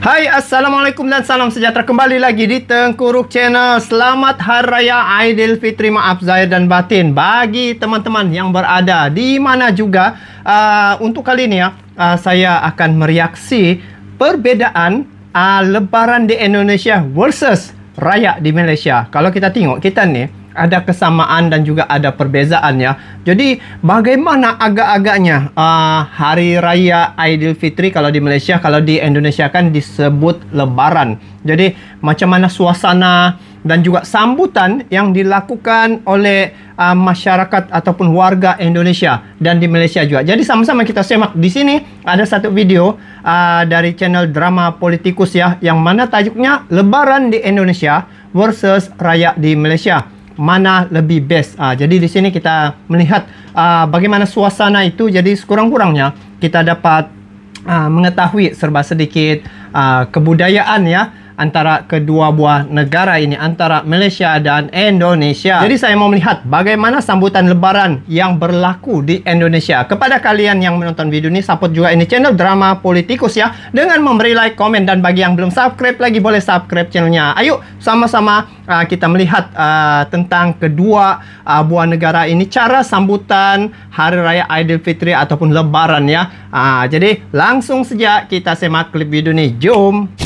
Hai, Assalamualaikum dan salam sejahtera kembali lagi di Tengku Ruk Channel. Selamat Hari Raya Aidilfitri, maaf zahir dan batin bagi teman-teman yang berada di mana juga. Untuk kali ini saya akan mereaksi perbezaan Lebaran di Indonesia versus Raya di Malaysia. Kalau kita tengok, kita ni ada kesamaan dan juga ada perbezaan ya. Jadi bagaimana agak-agaknya Hari Raya Aidilfitri kalau di Malaysia, kalau di Indonesia kan disebut Lebaran. Jadi macam mana suasana dan juga sambutan yang dilakukan oleh masyarakat ataupun warga Indonesia dan di Malaysia juga. Jadi sama-sama kita semak. Di sini ada satu video dari channel Drama Politikus ya, yang mana tajuknya Lebaran di Indonesia versus Raya di Malaysia. Mana lebih best. Jadi di sini kita melihat bagaimana suasana itu. Jadi sekurang-kurangnya kita dapat mengetahui serba sedikit kebudayaan ya antara kedua buah negara ini, antara Malaysia dan Indonesia. Jadi saya mau melihat bagaimana sambutan Lebaran yang berlaku di Indonesia. Kepada kalian yang menonton video ini, support juga ini channel Drama Politikus ya, dengan memberi like, komen, dan bagi yang belum subscribe lagi boleh subscribe channelnya. Ayo sama-sama kita melihat tentang kedua buah negara ini, cara sambutan Hari Raya Aidilfitri ataupun Lebaran ya. Jadi langsung saja kita simak klip video ini. Jom.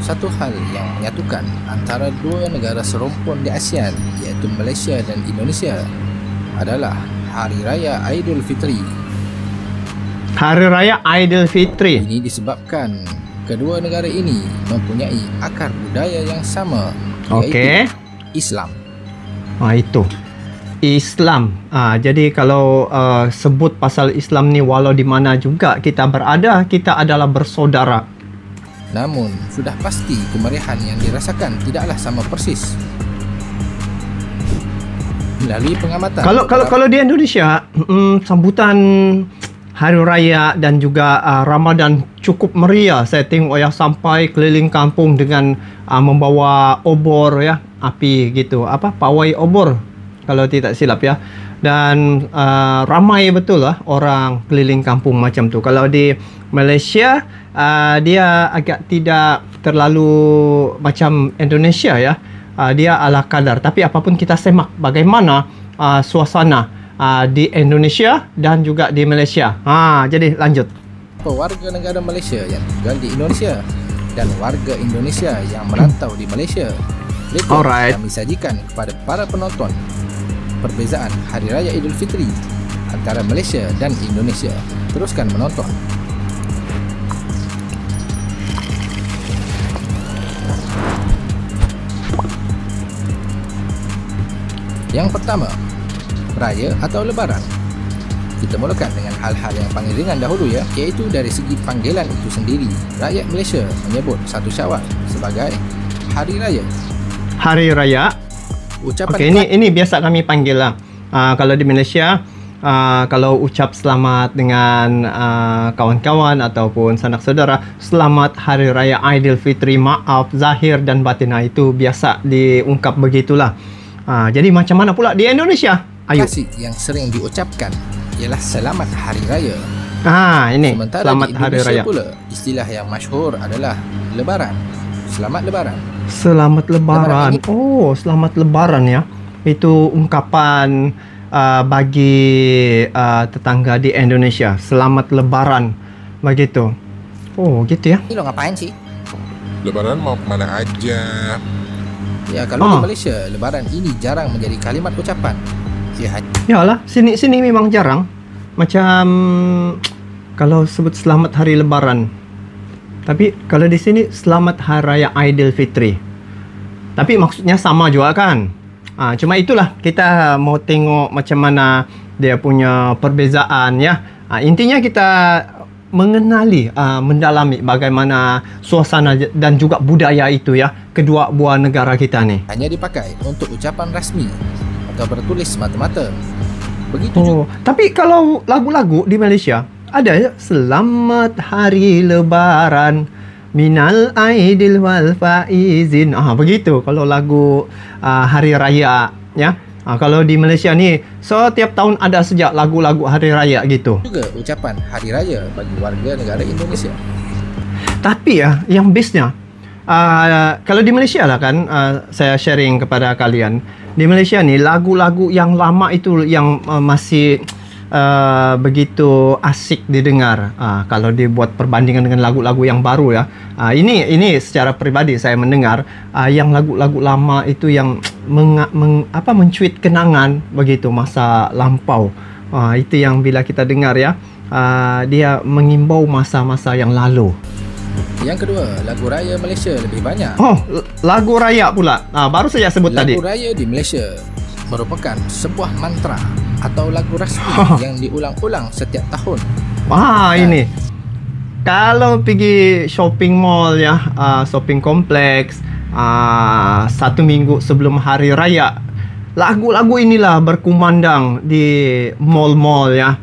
Satu hal yang menyatukan antara dua negara serumpun di ASEAN, iaitu Malaysia dan Indonesia, adalah Hari Raya Aidilfitri. Hari Raya Aidilfitri. Ini disebabkan kedua negara ini mempunyai akar budaya yang sama, Okey. iaitu Islam. Itu Islam. Jadi kalau sebut pasal Islam ni, walau di mana juga kita berada, kita adalah bersaudara. Namun, sudah pasti kemeriahan yang dirasakan tidaklah sama persis. Melalui pengamatan, Kalau di Indonesia, sambutan Hari Raya dan juga Ramadan cukup meriah. Saya tengok ya, sampai keliling kampung dengan membawa obor ya, api gitu. Pawai obor kalau tidak silap ya. Dan ramai betul lah orang keliling kampung macam tu. Kalau di Malaysia, dia agak tidak terlalu macam Indonesia ya. Dia ala kadar. Tapi apapun kita semak bagaimana suasana di Indonesia dan juga di Malaysia. Jadi lanjut. Warga negara Malaysia yang tinggal di Indonesia dan warga Indonesia yang merantau di Malaysia, mereka kami sajikan kepada para penonton perbezaan Hari Raya Aidilfitri antara Malaysia dan Indonesia. Teruskan menonton. Yang pertama, Raya atau Lebaran. Kita mulakan dengan hal-hal yang paling ringan dahulu ya, iaitu dari segi panggilan itu sendiri. Rakyat Malaysia menyebut 1 Syawal sebagai Hari Raya. Hari Raya. Okey, ini biasa kami panggil lah. Kalau di Malaysia, kalau ucap selamat dengan kawan-kawan ataupun sanak saudara, selamat Hari Raya Aidilfitri, maaf zahir dan batin, itu biasa diungkap begitulah. Jadi macam mana pula di Indonesia? Ayo. Kasih yang sering diucapkan ialah selamat Hari Raya. Ini sementara selamat di Hari Indonesia Raya pula, istilah yang masyhur adalah Lebaran. Selamat Lebaran. Selamat Lebaran. Selamat Lebaran ya. Itu ungkapan bagi tetangga di Indonesia. Selamat Lebaran. Begitu. Gitu ya. Ini lo ngapain sih? Lebaran mau kemana aja? Ya, kalau di Malaysia, Lebaran ini jarang menjadi kalimat ucapan. Yalah, sini memang jarang. Macam kalau sebut selamat Hari Lebaran. Tapi kalau di sini selamat Hari Raya Aidilfitri. Tapi maksudnya sama juga kan? Cuma itulah kita mau tengok macam mana dia punya perbezaan ya. Intinya kita mengenali, mendalami bagaimana suasana dan juga budaya itu ya, kedua buah negara kita ni. Hanya dipakai untuk ucapan rasmi atau bertulis semata-mata. Begitu juga. Tapi kalau lagu-lagu di Malaysia ada ya, selamat Hari Lebaran, minal aidil wal faizin. Begitu kalau lagu Hari Raya ya. Kalau di Malaysia ni setiap tahun ada sejak lagu-lagu hari raya gitu. Juga ucapan hari raya bagi warga negara Indonesia. Tapi ya, yang bestnya kalau di Malaysia lah kan, saya sharing kepada kalian. Di Malaysia ni lagu-lagu yang lama itu yang masih begitu asik didengar. Kalau dibuat perbandingan dengan lagu-lagu yang baru ya. Ini secara pribadi saya mendengar yang lagu-lagu lama itu yang mencuit kenangan begitu masa lampau. Itu yang bila kita dengar ya, dia mengimbau masa-masa yang lalu. Yang kedua, lagu raya Malaysia lebih banyak. Lagu raya pula. Baru saja sebut tadi. Lagu raya di Malaysia merupakan sebuah mantra atau lagu rasmi yang diulang-ulang setiap tahun. Ini. Kalau pergi shopping mall ya, shopping kompleks, 1 minggu sebelum hari raya, lagu-lagu inilah berkumandang di mall-mall ya.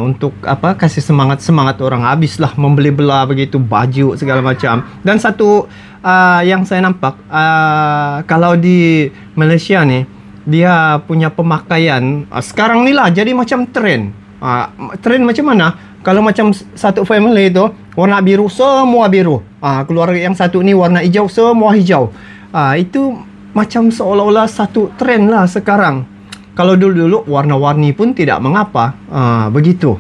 Untuk kasih semangat orang, habislah membeli bela begitu, baju segala macam. Dan satu yang saya nampak, kalau di Malaysia ni dia punya pemakaian sekarang ni lah jadi macam trend. Trend macam mana? Kalau macam satu family tu warna biru, semua biru. Keluarga yang satu ni warna hijau, semua hijau. Itu macam seolah-olah satu trend lah sekarang. Kalau dulu-dulu warna-warni pun tidak mengapa. Begitu.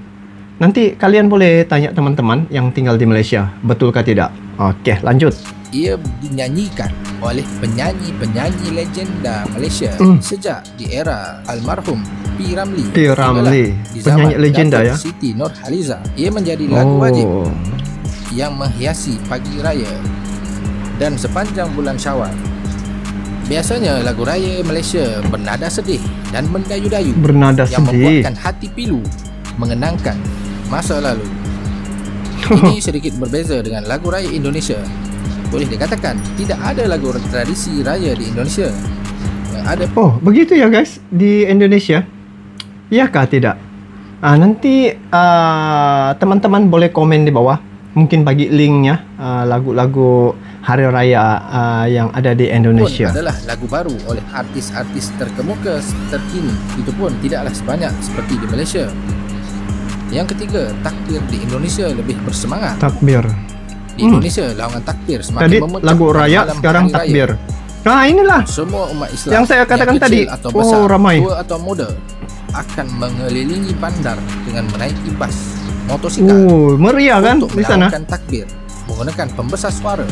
Nanti kalian boleh tanya teman-teman yang tinggal di Malaysia, betulkah tidak? Okey, lanjut. Ia dinyanyikan oleh penyanyi-penyanyi legenda Malaysia sejak di era almarhum P. Ramlee. P. Ramlee, penyanyi legenda ya. Siti Nurhaliza. Ia menjadi lagu wajib yang menghiasi pagi raya dan sepanjang bulan Syawal. Biasanya lagu raya Malaysia bernada sedih dan mendayu-dayu, yang membuatkan hati pilu mengenangkan masa lalu. Ini sedikit berbeza dengan lagu raya Indonesia. Boleh dikatakan tidak ada lagu tradisi raya di Indonesia. Yang ada begitu ya guys di Indonesia. Iyakah tidak? Nanti teman-teman boleh komen di bawah. Mungkin bagi linknya lagu-lagu hari raya yang ada di Indonesia. Pun adalah lagu baru oleh artis-artis terkemuka terkini. Itu pun tidaklah sebanyak seperti di Malaysia. Yang ketiga, takbir di Indonesia lebih bersemangat. Takbir di Indonesia, laungan takbir semakin tadi memecah. Lagu raya, sekarang takbir. Inilah semua umat Islam yang saya katakan yang tadi. Atau besar, Ramai. tua atau muda akan mengelilingi bandar dengan menaiki bas, motosikal. Meriah kan di sana. Melakukan takbir menggunakan pembesar suara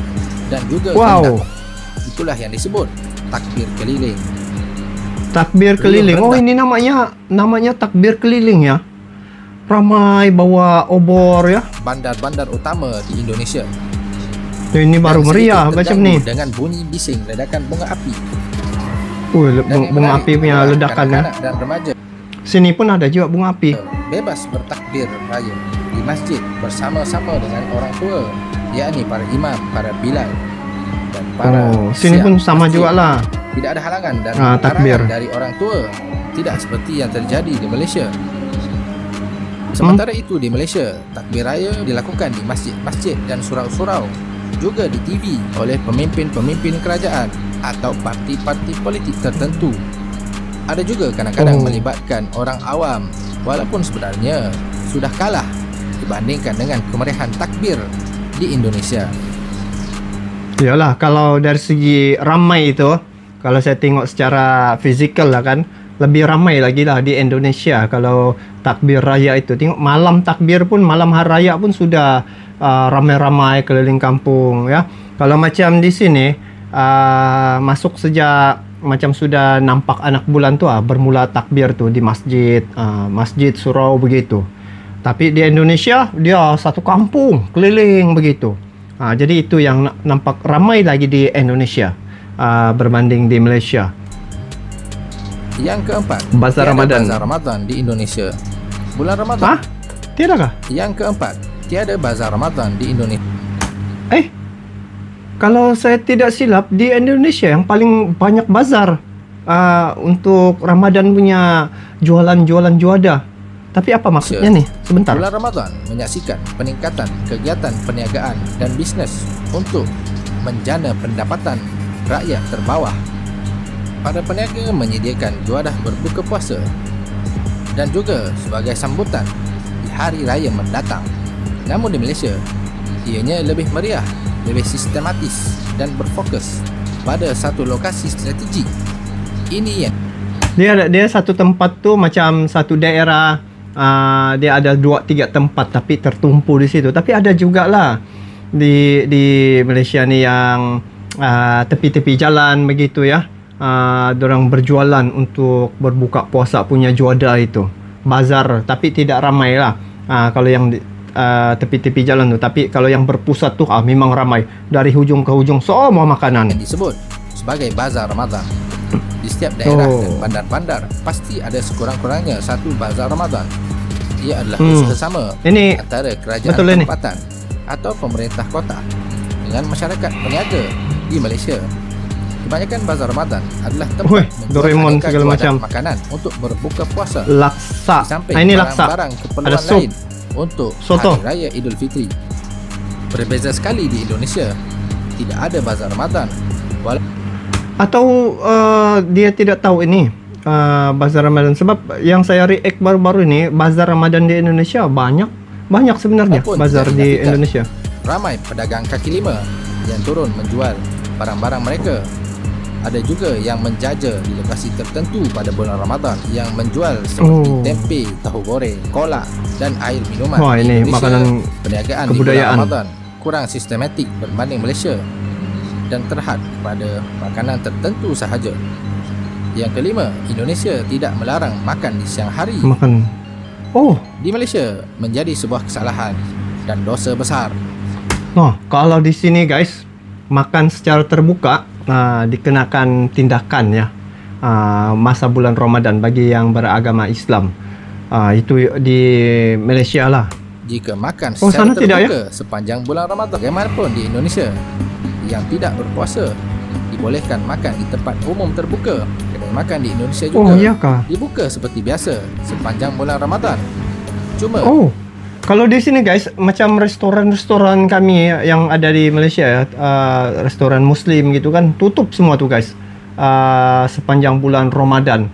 dan juga gendang. Itulah yang disebut takbir keliling. Takbir keliling. Ini namanya takbir keliling ya. Ramai bawa obor ya. Bandar-bandar utama di Indonesia. Ini baru meriah macam ni. Dengan bunyi bising ledakan bunga api. Bunga api punya ledakan ya. Dan remaja. Sini pun ada juga bunga api. Bebas bertakbir raya di masjid bersama-sama dengan orang tua, yakni para imam, para bilal dan para sini pun sama jugalah. Tidak ada halangan dan takbir dari orang tua. Tidak seperti yang terjadi di Malaysia. Sementara itu di Malaysia, takbir raya dilakukan di masjid-masjid dan surau-surau, juga di TV oleh pemimpin-pemimpin kerajaan atau parti-parti politik tertentu. Ada juga kadang-kadang melibatkan orang awam, walaupun sebenarnya sudah kalah dibandingkan dengan kemeriahan takbir di Indonesia. Yalah, kalau dari segi ramai itu, kalau saya tengok secara fizikal lah kan, lebih ramai lagi lah di Indonesia kalau takbir raya itu. Tengok malam takbir pun, malam hari raya pun sudah ramai-ramai keliling kampung ya. Kalau macam di sini masuk sejak macam sudah nampak anak bulan tu bermula takbir tu di masjid, masjid surau begitu. Tapi di Indonesia dia satu kampung keliling begitu. Jadi itu yang nampak ramai lagi di Indonesia berbanding di Malaysia. Yang keempat, Bazar Ramadan. Bazar Ramadan di Indonesia. Bulan Ramadan. Tiadakah? Yang keempat, tiada Bazar Ramadan di Indonesia. Kalau saya tidak silap, di Indonesia yang paling banyak bazar untuk Ramadan punya jualan-jualan juada. Tapi apa maksudnya nih? Sebentar. Bulan Ramadan menyaksikan peningkatan kegiatan perniagaan dan bisnes untuk menjana pendapatan rakyat terbawah. para peniaga menyediakan juadah berbuka puasa dan juga sebagai sambutan di hari raya mendatang. Namun di Malaysia, ianya lebih meriah, lebih sistematis dan berfokus pada satu lokasi strategi. Ini yang dia satu tempat tu macam satu daerah, dia ada 2-3 tempat tapi tertumpu di situ. Tapi ada jugalah di Malaysia ni yang tepi-tepi jalan begitu ya. Dorang berjualan untuk berbuka puasa punya juadah itu. Bazar, tapi tidak ramai lah. Kalau yang tepi-tepi jalan tu. Tapi kalau yang berpusat tu memang ramai. Dari hujung ke hujung semua makanan. disebut sebagai bazar Ramadan. Di setiap daerah dan bandar-bandar pasti ada sekurang-kurangnya satu bazar Ramadan. Ia adalah usaha sama antara kerajaan tempatan atau pemerintah kota dengan masyarakat peniaga di Malaysia. Kebanyakan bazar Ramadan adalah tempat Doraemon segala macam makanan untuk berbuka puasa. Laksa. Ini barang-barang keperluan lain untuk soto. Hari Raya Idul Fitri. Berbeza sekali di Indonesia, tidak ada bazar Ramadan. Atau dia tidak tahu ini bazar Ramadan, sebab yang saya react baru-baru ini bazar Ramadan di Indonesia banyak sebenarnya bazar di Indonesia. Ramai pedagang kaki lima yang turun menjual barang-barang mereka. Ada juga yang menjaja di lokasi tertentu pada bulan Ramadan yang menjual seperti tempe, tahu goreng, kolak dan air minuman. Ini makanan perniagaan kebudayaan. Di bulan Ramadan kurang sistematik berbanding Malaysia dan terhad pada makanan tertentu sahaja. Yang kelima, Indonesia tidak melarang makan di siang hari. Di Malaysia menjadi sebuah kesalahan dan dosa besar. Kalau di sini guys, makan secara terbuka dikenakan tindakan ya. Masa bulan Ramadan bagi yang beragama Islam. Itu di Malaysia lah. Jika makan secara terbuka sepanjang bulan Ramadan, bagaimanapun di Indonesia yang tidak berpuasa dibolehkan makan di tempat umum terbuka. Kedai makan di Indonesia juga dibuka seperti biasa sepanjang bulan Ramadan. Cuma kalau di sini guys, macam restoran-restoran kami yang ada di Malaysia ya, restoran Muslim gitu kan, tutup semua tuh guys sepanjang bulan Ramadan.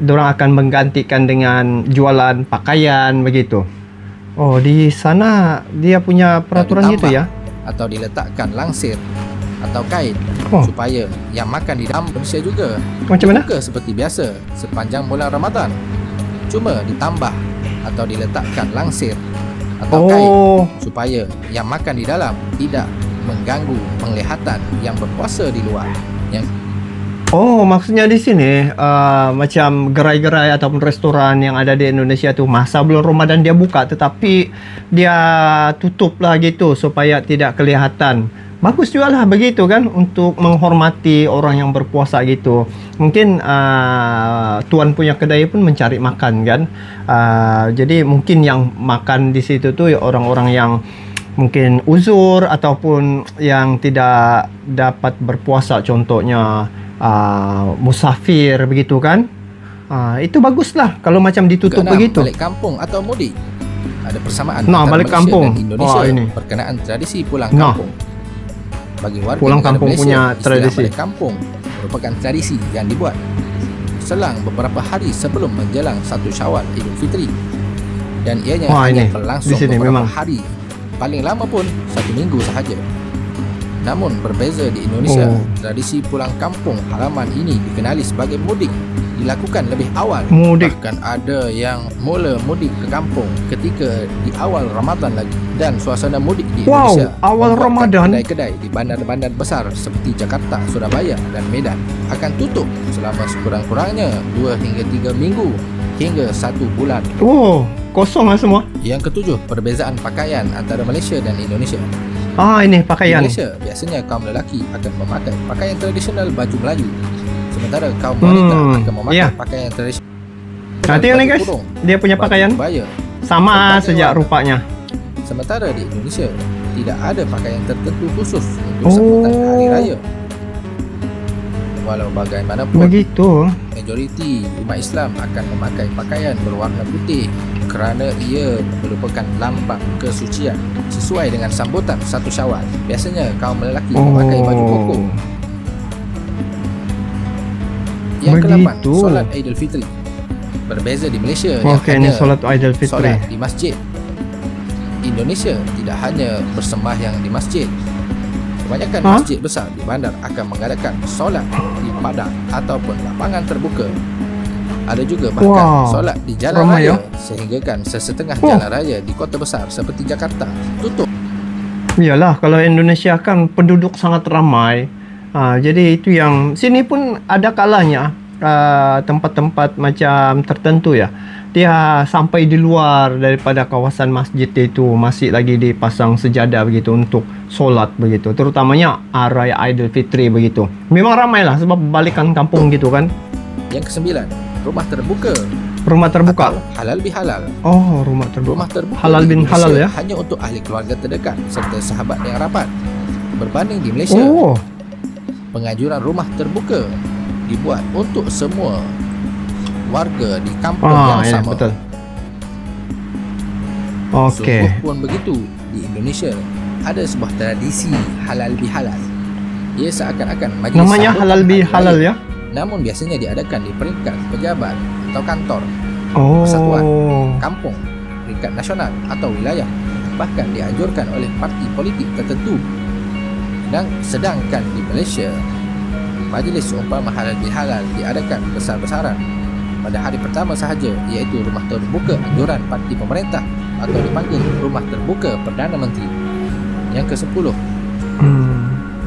Dorang akan menggantikan dengan jualan pakaian begitu. Di sana dia punya peraturan gitu ya. Atau diletakkan langsir atau kain supaya yang makan di dalam Indonesia juga macam mana? Buka seperti biasa sepanjang bulan Ramadan. Cuma ditambah atau diletakkan langsir atau kain supaya yang makan di dalam tidak mengganggu penglihatan yang berpuasa di luar. Maksudnya di sini macam gerai-gerai ataupun restoran yang ada di Indonesia tu masa bulan Ramadan dia buka tetapi dia tutup lah gitu supaya tidak kelihatan. Bagus juga lah begitu kan, untuk menghormati orang yang berpuasa gitu. Mungkin tuan punya kedai pun mencari makan kan. Jadi mungkin yang makan di situ tu orang-orang yang mungkin uzur ataupun yang tidak dapat berpuasa, contohnya musafir begitu kan. Itu baguslah kalau macam ditutup begitu. Balik kampung atau mudik, ada persamaan antara balik Malaysia kampung dan Indonesia berkenaan tradisi pulang kampung. Bagi warga pulang kampung Malaysia, punya tradisi. Balik kampung merupakan tradisi yang dibuat selang beberapa hari sebelum menjelang 1 Syawal Idul Fitri, dan ianya hanya berlangsung beberapa hari, paling lama pun 1 minggu sahaja. Namun berbeza di Indonesia, tradisi pulang kampung halaman ini dikenali sebagai mudik, dilakukan lebih awal. Bahkan ada yang mula mudik ke kampung ketika di awal Ramadan lagi. Dan suasana mudik di Indonesia awal Ramadan, kedai-kedai di bandar-bandar besar seperti Jakarta, Surabaya dan Medan akan tutup selama sekurang-kurangnya 2 hingga 3 minggu hingga 1 bulan. Kosong lah semua. Yang ketujuh, perbezaan pakaian antara Malaysia dan Indonesia. Ini pakaian. Di Malaysia, biasanya kaum lelaki akan memakai pakaian tradisional baju Melayu, sementara kaum wanita akan memakai pakaian tradisional. Tengok ni guys, dia punya pakaian sama sejak rupanya. Sementara di Indonesia, tidak ada pakaian tertentu khusus untuk sambutan hari raya. Walau bagaimanapun, majoriti umat Islam akan memakai pakaian berwarna putih kerana ia merupakan lambang kesucian sesuai dengan sambutan 1 Syawal. Biasanya kaum lelaki memakai baju koko. Yang ke-8, Begitu. solat Aidilfitri. Berbeza di Malaysia Okey, yang ni hanya solat Aidilfitri. solat di masjid. Indonesia tidak hanya bersembahyang di masjid. Kebanyakan masjid besar di bandar akan mengadakan solat di padang ataupun lapangan terbuka. Ada juga bahkan solat di jalan raya, sehinggakan sesetengah jalan raya di kota besar seperti Jakarta tutup. Iyalah, kalau Indonesia kan penduduk sangat ramai. Jadi itu yang sini pun ada kalanya tempat-tempat macam tertentu ya. Dia sampai di luar daripada kawasan masjid itu masih lagi dipasang sejadah begitu untuk solat begitu. Terutamanya Raya Aidilfitri begitu. Memang ramailah sebab balikan kampung gitu kan. Yang ke-9, rumah terbuka. Rumah terbuka. Atau halal bihalal. Oh, rumah terbuka. Rumah terbuka halal di bin Indonesia halal ya. hanya untuk ahli keluarga terdekat serta sahabat yang rapat. Berbanding di Malaysia, penganjuran rumah terbuka dibuat untuk semua warga di kampung yang sama. Betul. Okey. Sungguh pun begitu, di Indonesia ada sebuah tradisi halal bihalal. Ia seakan-akan majlis Namanya sambutan halal hari bihalal raya, ya. namun biasanya diadakan di peringkat pejabat atau kantor, Oh. persatuan, kampung, peringkat nasional atau wilayah. Bahkan dianjurkan oleh parti politik tertentu. Dan sedangkan di Malaysia, majlis seumpama halal bihalal diadakan besar-besaran pada hari pertama sahaja, iaitu rumah terbuka anjuran parti pemerintah atau dipanggil rumah terbuka Perdana Menteri. Yang ke-10,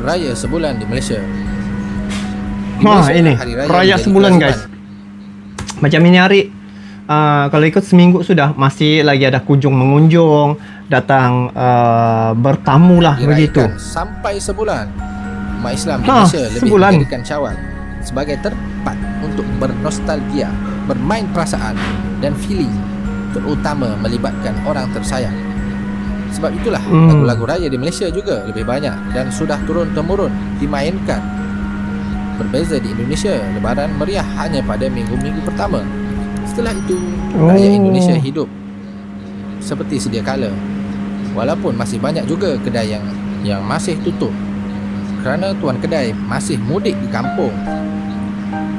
raya sebulan di Malaysia. Di Malaysia, ini hari raya menjadi sebulan kewajiban. guys. Macam ini hari kalau ikut seminggu sudah masih lagi ada kunjung mengunjung, datang bertamu lah begitu. Dirayakan sampai sebulan. Umat Islam di Malaysia lebih menjadikan Syawal sebagai tempat untuk bernostalgia, bermain perasaan dan feeling, terutama melibatkan orang tersayang. Sebab itulah lagu-lagu raya di Malaysia juga lebih banyak dan sudah turun-temurun dimainkan. Berbeza di Indonesia, Lebaran meriah hanya pada minggu-minggu pertama. Setelah itu, raya Indonesia hidup seperti sedia kala. Walaupun masih banyak juga kedai yang masih tutup kerana tuan kedai masih mudik di kampung.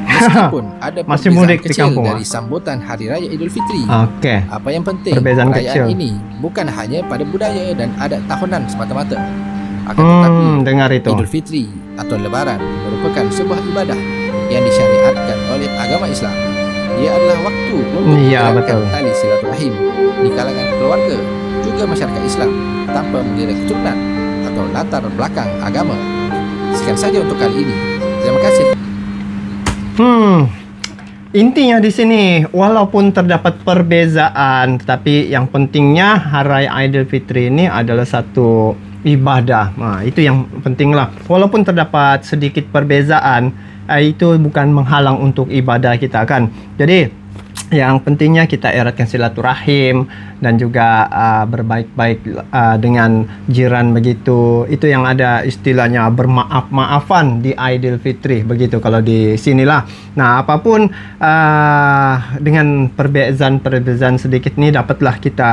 Meskipun ada masih perbezaan mudik di kecil kampung, dari sambutan Hari Raya Aidilfitri. Okey. Apa yang penting, Perbezaan perayaan kecil. ini bukan hanya pada budaya dan adat tahunan semata-mata. Akan tetapi, dengar itu. Aidilfitri atau Lebaran merupakan sebuah ibadah yang disyariatkan oleh agama Islam. Ia adalah waktu untuk menjalankan tali silaturahim di kalangan keluarga juga masyarakat Islam tanpa mengira keturunan atau latar belakang agama. Sekian saja untuk kali ini. Terima kasih. Intinya di sini walaupun terdapat perbezaan, tetapi yang pentingnya Hari Raya Aidilfitri ini adalah satu ibadah. Itu yang penting lah. Walaupun terdapat sedikit perbezaan, itu bukan menghalang untuk ibadah kita kan. Jadi yang pentingnya kita eratkan silaturahim dan juga berbaik-baik dengan jiran begitu. Itu yang ada istilahnya bermaaf-maafan di Aidilfitri begitu kalau di sinilah. Nah, apapun dengan perbezaan sedikit ini dapatlah kita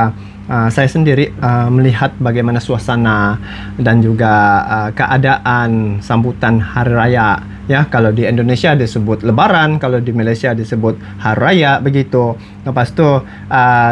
saya sendiri melihat bagaimana suasana dan juga keadaan sambutan hari raya. Ya, kalau di Indonesia disebut Lebaran, kalau di Malaysia disebut Hari Raya begitu. Lepas tu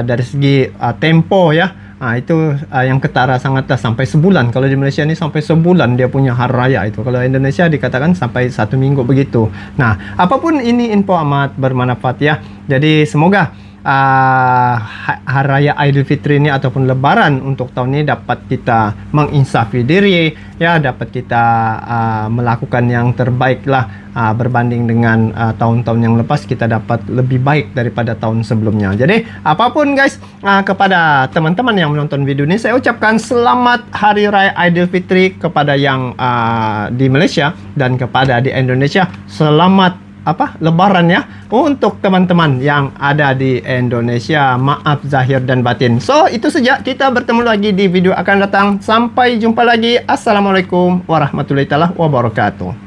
dari segi tempo ya, itu yang ketara sangatlah sampai sebulan. Kalau di Malaysia ni sampai sebulan dia punya Hari Raya itu. Kalau Indonesia dikatakan sampai 1 minggu begitu. Nah, apapun ini info amat bermanfaat ya. Jadi semoga Hari Raya Aidilfitri ini ataupun Lebaran untuk tahun ini dapat kita menginsafi diri ya, dapat kita melakukan yang terbaik lah berbanding dengan tahun-tahun yang lepas, kita dapat lebih baik daripada tahun sebelumnya. Jadi apapun guys, kepada teman-teman yang menonton video ini saya ucapkan selamat Hari Raya Aidilfitri kepada yang di Malaysia dan kepada di Indonesia selamat Lebaran ya. Untuk teman-teman yang ada di Indonesia, maaf zahir dan batin. So itu saja, kita bertemu lagi di video akan datang. Sampai jumpa lagi. Assalamualaikum warahmatullahi wabarakatuh.